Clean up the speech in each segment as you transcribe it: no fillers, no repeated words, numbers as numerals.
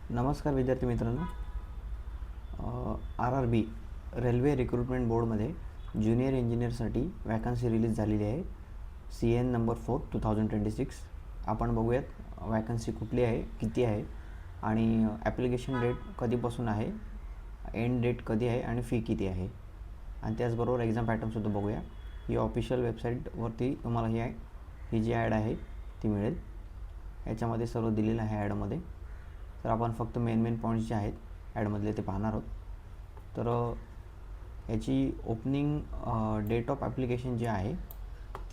नमस्कार विद्यार्थी मित्रांनो. RRB रेल्वे रिक्रुटमेंट बोर्डमध्ये ज्युनियर इंजिनियरसाठी वॅकन्सी रिलीज झालेली आहे. CN number 4 2026. आपण बघूयात वॅकन्सी कुठली आहे, किती आहे आणि ॲप्लिकेशन डेट कधीपासून आहे, एंड डेट कधी आहे आणि फी किती आहे. आणि त्याचबरोबर एक्झाम पॅटर्नसुद्धा बघूया. ही ऑफिशियल वेबसाईटवरती तुम्हाला ही जी ॲड आहे ती मिळेल. याच्यामध्ये सर्व दिलेलं आहे ॲडमध्ये. तर आपण फक्त मेन पॉईंट्स जे आहेत ॲडमधले ते पाहणार आहोत. तर याची ओपनिंग डेट ऑफ ॲप्लिकेशन जी आहे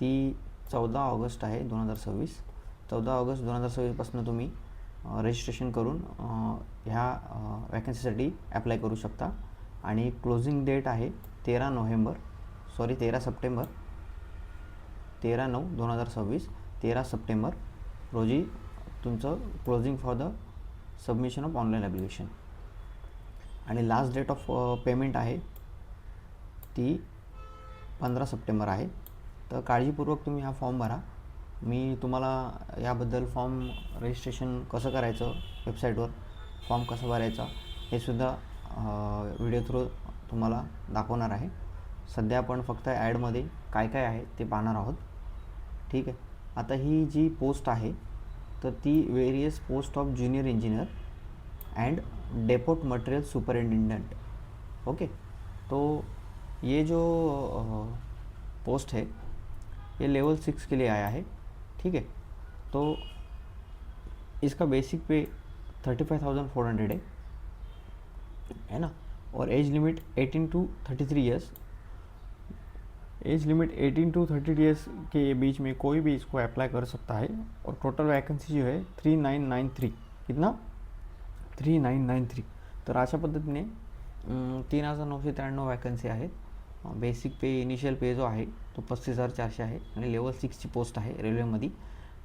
ती 14 ऑगस्ट आहे 2026. 14 ऑगस्ट 2026पासून तुम्ही रजिस्ट्रेशन करून ह्या वॅकन्सीसाठी ॲप्लाय करू शकता. आणि क्लोजिंग डेट आहे 13 सप्टेंबर 13/9/2026 13 सप्टेंबर रोजी तुमचं closing for the submission of online application. आणि लास्ट डेट ऑफ पेमेंट आहे ती 15 सप्टेंबर आहे. तर काळजीपूर्वक तुम्ही हा फॉर्म भरा. मी तुम्हाला याबद्दल फॉर्म रजिस्ट्रेशन कसं करायचं, वेबसाईटवर फॉर्म कसा भरायचा हे सुद्धा व्हिडिओ थ्रू तुम्हाला दाखवणार आहे. सध्या आपण फक्त ॲडमध्ये काय काय आहे ते पाहणार आहोत. ठीक आहे. आता ही जी पोस्ट आहे तर ती various post of junior engineer end deputy material superintendent. Okay. तो ये जो पोस्ट है ये लेवल 6 के लिए आया है. ठीक है. तो इसका बेसिक पे 35,400 है ना. और age limit 18 to 33 years. Age limit 18 to 30 years के बीच में कोई भी इसको अप्लाई कर सकता है. और टोटल वैकेंसी जो है 3993. कितना? 3993. तर अशा पद्धतीने 3,993 वॅकन्सी आहेत. बेसिक पे इनिशियल पे जो आहे तो 35,400 आहे आणि लेवल 6ची पोस्ट आहे रेल्वेमध्ये.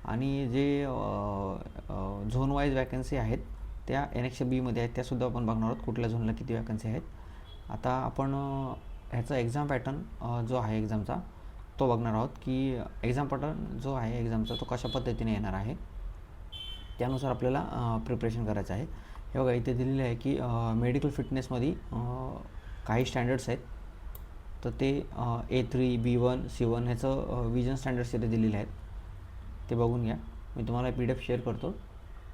आणि जे झोन वाईज वॅकन्सी आहेत त्या NXT बीमध्ये आहेत, त्यासुद्धा आपण बघणार आहोत कुठल्या झोनला किती वॅकन्सी आहेत. आता आपण ह्याचा एक्झाम पॅटर्न जो आहे एक्झामचा तो बघणार आहोत की एक्झाम पॅटर्न जो आहे एक्झामचा तो कशा पद्धतीने येणार आहे, त्यानुसार आपल्याला प्रिपरेशन करायचं आहे. हे बघा इथे दिलेले आहे की मेडिकल फिटनेसमध्ये काही स्टँडर्ड्स आहेत. तर ते A3, B1, C1 ह्याचं विजन स्टँडर्ड्स इथे दिलेले आहेत, ते बघून घ्या. मी तुम्हाला PDF शेअर करतो.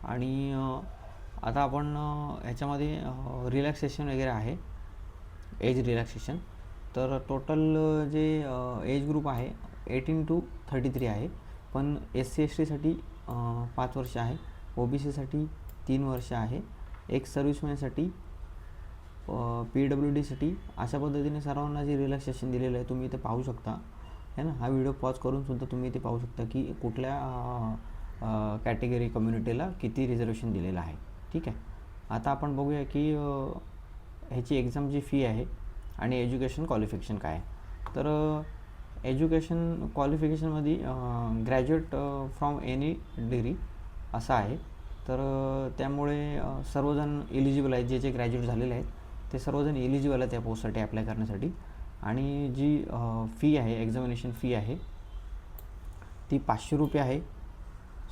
आणि आता आपण ह्याच्यामध्ये रिलॅक्सेशन वगैरे आहे, एज रिलॅक्सेशन. तर टोटल जे एज ग्रुप आहे 18 to 33 आहे. पण SC STसाठी 5 वर्ष आहे, OBCसाठी 3 वर्ष आहे, एक्स सर्व्हिसमॅनसाठी PWDसाठी. अशा पद्धतीने सर्वांना जे रिलॅक्सेशन दिलेलं आहे तुम्ही इथे पाहू शकता है ना. हा व्हिडिओ पॉज करून सुद्धा तुम्ही इथे पाहू शकता की कुठल्या कॅटेगरी कम्युनिटीला किती रिझर्वेशन दिलेलं आहे. ठीक आहे. आता आपण बघूया की ह्याची एक्झामची फी आहे आणि एज्युकेशन क्वालिफिकेशन काय आहे. तर एज्युकेशन क्वालिफिकेशनमध्ये ग्रॅज्युएट फ्रॉम एनी डिग्री असं आहे. तर त्यामुळे सर्वजण इलिजिबल आहेत. जे ग्रॅज्युएट झालेले आहेत ते सर्वजण इलिजिबल आहेत त्या पोस्टसाठी अप्लाय करण्यासाठी. आणि जी फी आहे, एक्झामिनेशन फी आहे ती 500 रुपये आहे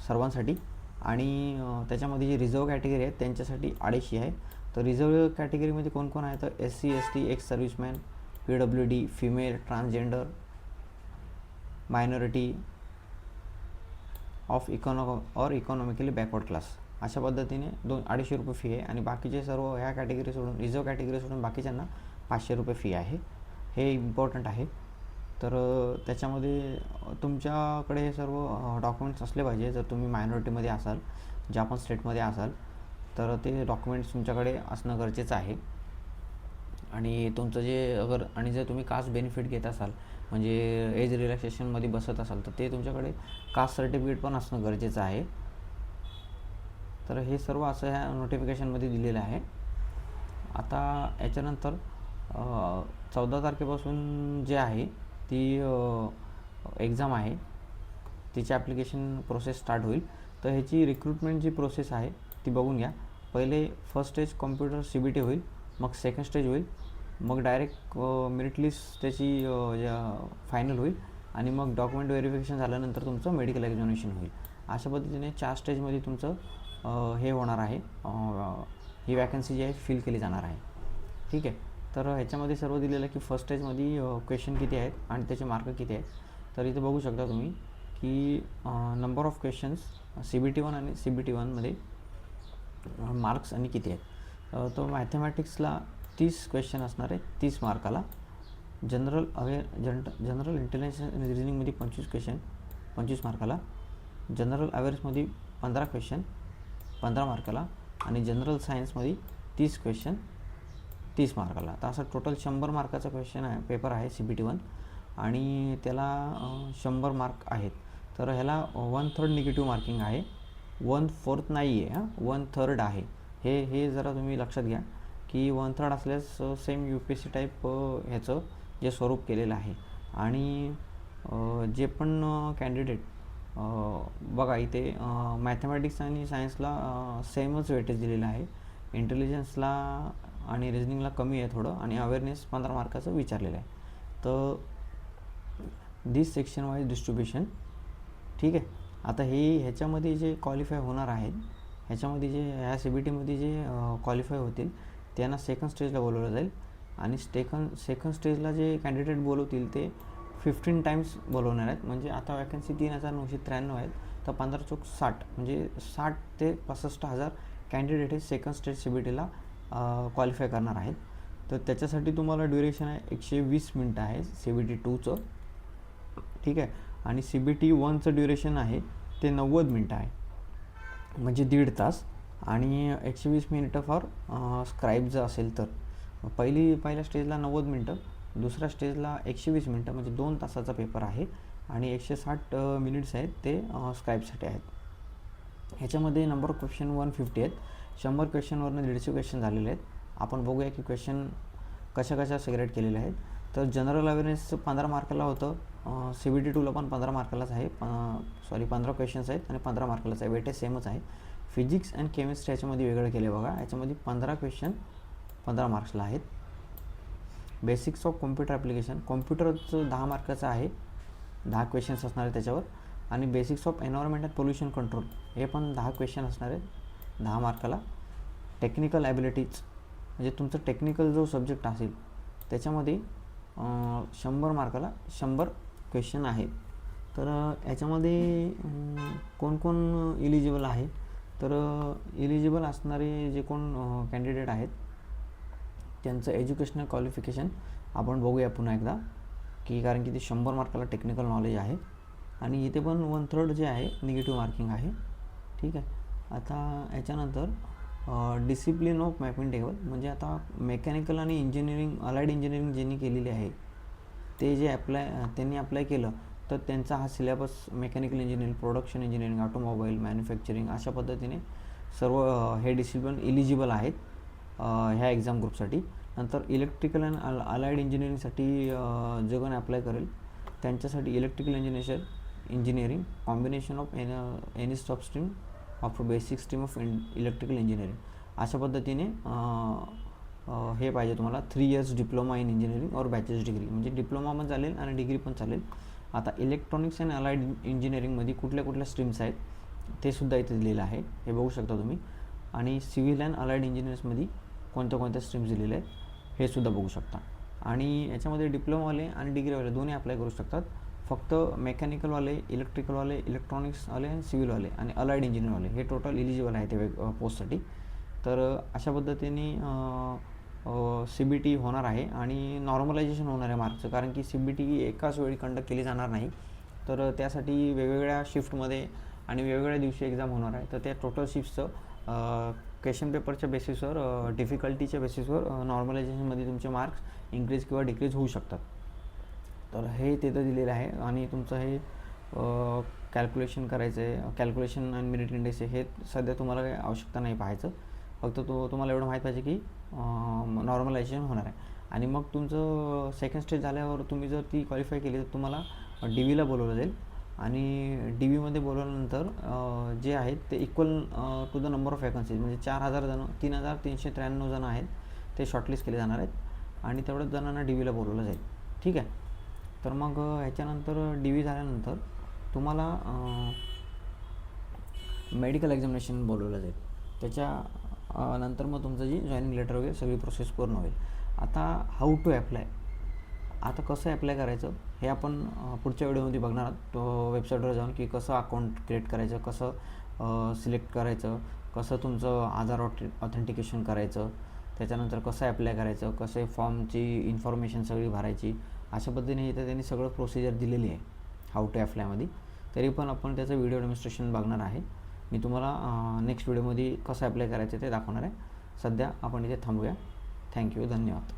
सर्वांसाठी. आणि त्याच्यामध्ये जी रिझर्व कॅटेगरी आहेत त्यांच्यासाठी 250 आहे. तर रिझर्व कॅटेगरीमध्ये कोण कोण आहे तर SC ST, ex serviceman, PWD, female, transgender, minority of economically backward class. अशा पद्धतीने 250 रुपये फी आहे. आणि बाकीचे सर्व ह्या कॅटेगरी सोडून, रिझर्व कॅटेगरी सोडून बाकीच्यांना 500 रुपये फी आहे. हे इम्पॉर्टंट आहे. तर त्याच्यामध्ये तुमच्याकडे हे सर्व डॉक्युमेंट्स असले पाहिजे. जर तुम्ही मायनॉरिटीमध्ये असाल, ज्या पण स्टेटमध्ये असाल तर ते डॉक्युमेंट्स तुमच्याकडे असणं गरजेचं आहे. आणि तुमचं जर तुम्ही कास्ट बेनिफिट घेत असाल म्हणजे एज रिलॅक्सेशनमध्ये बसत असाल तर ते तुमच्याकडे कास्ट सर्टिफिकेट पण असणं गरजेचं आहे. तर हे सर्व असं ह्या नोटिफिकेशनमध्ये दिलेलं आहे. आता याच्यानंतर 14 तारखेपासून जे आहे ती एक्झाम आहे, तिची ॲप्लिकेशन प्रोसेस स्टार्ट होईल. तर ह्याची रिक्रुटमेंट जी प्रोसेस आहे ती बघून घ्या. पहिले फर्स्ट स्टेज कॉम्प्युटर CBT होईल, मग सेकंड स्टेज होईल, मग डायरेक्ट मेरिट लिस्ट त्याची फायनल होईल आणि मग डॉक्युमेंट व्हेरिफिकेशन झाल्यानंतर तुमचं मेडिकल एक्झामिनेशन होईल. अशा पद्धतीने 4 स्टेजमध्ये तुमचं हे होणार आहे, ही वॅकन्सी जी आहे फिल केली जाणार आहे. ठीक आहे. तर ह्याच्यामध्ये सर्व दिलेलं आहे की फर्स्ट स्टेजमध्ये क्वेश्चन किती आहेत आणि त्याचे मार्क किती आहेत. तर इथे बघू शकता तुम्ही की नंबर ऑफ क्वेश्चन्स CBT1 आणि CBT1मध्ये मार्क्स आणि किती आहेत. तर मॅथमॅटिक्सला 30 क्वेश्चन असणार आहे 30 मार्काला. जनरल इंटेलिजन्स आणि रिजनिंगमध्ये 25 क्वेश्चन 25 मार्काला. जनरल अवेअरनेसमध्ये 15 क्वेश्चन 15 मार्काला. आणि जनरल सायन्समध्ये 30 क्वेश्चन 30 मार्काला. तर असं टोटल 100 मार्काचा क्वेश्चन आहे, पेपर आहे CBT1 आणि त्याला 100 मार्क आहेत. तर ह्याला 1/3 निगेटिव्ह मार्किंग आहे, 1/4 नाही आहे, 1/3 आहे. हे जरा तुम्ही लक्षात घ्या की 1/3 असल्यास सेम UPSC टाईप ह्याचं जे स्वरूप केलेलं आहे. आणि जे पण कॅन्डिडेट बघा इथे मॅथमॅटिक्स आणि सायन्सला सेमच वेटेज दिलेलं आहे. इंटेलिजन्सला आणि रिजनिंगला कमी आहे थोडं, आणि अवेअरनेस 15 मार्काचं विचारलेलं आहे. तर दिस सेक्शन वाईज डिस्ट्रीब्युशन. ठीक आहे. आता ह्याच्यामध्ये जे क्वालिफाय होणार आहेत, ह्याच्यामध्ये जे ह्या CBTमध्ये जे क्वालिफाय होतील त्यांना सेकंड स्टेजला बोलवलं जाईल. आणि सेकंड स्टेजला जे कॅन्डिडेट बोलवतील ते 15 टाइम्स बोलवणार आहेत. म्हणजे आता वॅकन्सी 3993 आहेत, तर 15 चौक 60, म्हणजे 60 ते 65,000 कॅन्डिडेट हे सेकंड स्टेज CBTला क्वालिफाय करणार आहेत. तर त्याच्यासाठी तुम्हाला ड्युरेशन आहे 120 मिनटं आहे CBT2चं. ठीक आहे. आणि CBT1चं ड्युरेशन आहे ते 90 मिनटं आहे, म्हणजे 1.5 तास. आणि 120 मिनिटं फॉर स्क्राईबचं असेल तर पहिल्या स्टेजला 90 मिनटं, दुसऱ्या स्टेजला 120 मिनटं, म्हणजे 2 तासाचा पेपर आहे. आणि 160 मिनिट्स आहेत ते स्क्राईबसाठी आहेत. ह्याच्यामध्ये नंबर ऑफ क्वेश्चन 150 आहेत. 100 क्वेश्चनवरनं 150 क्वेश्चन झालेले आहेत. आपण बघूया की क्वेश्चन कशा सेग्रेट केलेले आहेत. तर जनरल अवेअरनेस 15 मार्काला होतं, CBT2ला पण 15 मार्कालाच आहे, 15 क्वेश्चन्स आहेत आणि 15 मार्कालाच आहे, वेटेज सेमच आहे. फिजिक्स अँड केमिस्ट्री ह्याच्यामध्ये वेगळं केलं आहे बघा. याच्यामध्ये 15 क्वेश्चन 15 मार्क्सला आहेत. बेसिक्स ऑफ कॉम्प्युटर ॲप्लिकेशन, कॉम्प्युटरचं 10 मार्काचं आहे, 10 क्वेश्चन्स असणार आहेत त्याच्यावर. आणि basics of environment and pollution control हे पण 10 क्वेश्चन असणार आहेत 10 मार्काला. टेक्निकल ॲबिलिटीज म्हणजे तुमचं टेक्निकल जो सब्जेक्ट असेल त्याच्यामध्ये 100 मार्काला 100 क्वेश्चन आहेत. तर याच्यामध्ये कोण इलिजिबल आहे, तर इलिजिबल असणारे जे कोण कॅन्डिडेट आहेत त्यांचं एज्युकेशनल क्वालिफिकेशन आपण बघूया पुन्हा एकदा, की कारण की ते 100 मार्काला टेक्निकल नॉलेज आहे. आणि इथे पण 1/3 जे आहे निगेटिव्ह मार्किंग आहे. ठीक आहे. आता याच्यानंतर डिसिप्लिन ऑफ मॅपिंग टेबल, म्हणजे आता मेकॅनिकल आणि इंजिनिअरिंग अलाइड इंजिनिअरिंग ज्यांनी केलेली आहे ते जे त्यांनी अप्लाय केलं तर त्यांचा हा syllabus mechanical engineering, production engineering, automobile, manufacturing अशा पद्धतीने सर्व हे डिसिप्लिन इलिजिबल आहेत ह्या एक्झाम ग्रुपसाठी. नंतर इलेक्ट्रिकल अँड अलाइड इंजिनिअरिंगसाठी जे कोण अप्लाय करेल त्यांच्यासाठी electrical engineering combination of any sub stream of basic stream of electrical engineering अशा पद्धतीने हे पाहिजे तुम्हाला. 3 इयर्स डिप्लोमा इन इंजिनिअरिंग और बॅचलर्स डिग्री, म्हणजे डिप्लोमा पण चालेल आणि डिग्री पण चालेल. आता इलेक्ट्रॉनिक्स अँड अलाइड इंजिनिअरिंगमध्ये कुठल्या स्ट्रीम्स आहेत ते सुद्धा इथे दिलेलं आहे, हे बघू शकता तुम्ही. आणि सिव्हिल अँड अलाइड इंजिनिअर्समध्ये कोणत्या स्ट्रीम्स दिलेल्या आहेत हे सुद्धा बघू शकता. आणि याच्यामध्ये डिप्लोमावाले आणि डिग्रीवाले दोन्ही अप्लाय करू शकतात. फक्त मेकॅनिकलवाले, इलेक्ट्रिकलवाले, इलेक्ट्रॉनिक्सवाले आणि सिव्हिलवाले आणि अलाइड इंजिनिअरवाले हे टोटल इलिजिबल आहे ते पोस्टसाठी. तर अशा पद्धतीने CBT होणार आहे आणि नॉर्मलायझेशन होणार आहे मार्क्सचं, कारण की CBT एकाच वेळी कंडक्ट केली जाणार नाही. तर त्यासाठी वेगवेगळ्या शिफ्टमध्ये आणि वेगवेगळ्या दिवशी एक्झाम होणार आहे. तर त्या टोटल शिफ्टचं क्वेश्चन पेपरच्या बेसिसवर, डिफिकल्टीच्या बेसिसवर नॉर्मलायझेशनमध्ये तुमचे मार्क्स इन्क्रीज किंवा डिक्रीज होऊ शकतात. तर हे तिथं दिलेलं आहे. आणि तुमचं हे कॅल्क्युलेशन करायचं आहे, कॅल्क्युलेशन आणि मेरिट इंडेक्स हे सध्या तुम्हाला काही आवश्यकता नाही पाहायचं. फक्त तुम्हाला एवढं माहीत पाहिजे की नॉर्मलायझेशन होणार आहे. आणि मग तुमचं सेकंड स्टेज झाल्यावर तुम्ही जर ती क्वालिफाय केली तर तुम्हाला DVला बोलवलं जाईल. आणि DVमध्ये बोलवल्यानंतर जे आहेत ते equal to the number of vacancies, म्हणजे 4,000 जण, 3,393 जण आहेत ते शॉर्टलिस्ट केले जाणार आहेत आणि तेवढ्याच जणांना DVला बोलवलं जाईल. ठीक आहे. तर मग ह्याच्यानंतर DV झाल्यानंतर तुम्हाला मेडिकल एक्झामिनेशन बोलवलं जाईल. त्याच्या नंतर मग तुमचं जी जॉईनिंग लेटर वगैरे सगळी प्रोसेस पूर्ण होईल. आता हाऊ टू ॲप्लाय, आता कसं ॲप्लाय करायचं हे आपण पुढच्या व्हिडिओमध्ये बघणार आहोत. तो वेबसाईटवर जाऊन की कसं अकाउंट क्रिएट करायचं, कसं सिलेक्ट करायचं, कसं तुमचं आधार ऑथेंटिकेशन करायचं, त्याच्यानंतर कसं ॲप्लाय करायचं, कसे फॉर्मची इन्फॉर्मेशन सगळी भरायची, अशा पद्धतीने इथं त्यांनी सगळं प्रोसिजर दिलेली आहे हाऊ टू ॲप्लायमध्ये. तरी पण आपण त्याचं व्हिडिओ डेमॉन्स्ट्रेशन बघणार आहे. मी तुम्हाला नेक्स्ट व्हिडिओमध्ये कसं ॲप्लाय करायचं ते दाखवणार आहे. सध्या आपण इथे थांबूया. थँक्यू, धन्यवाद.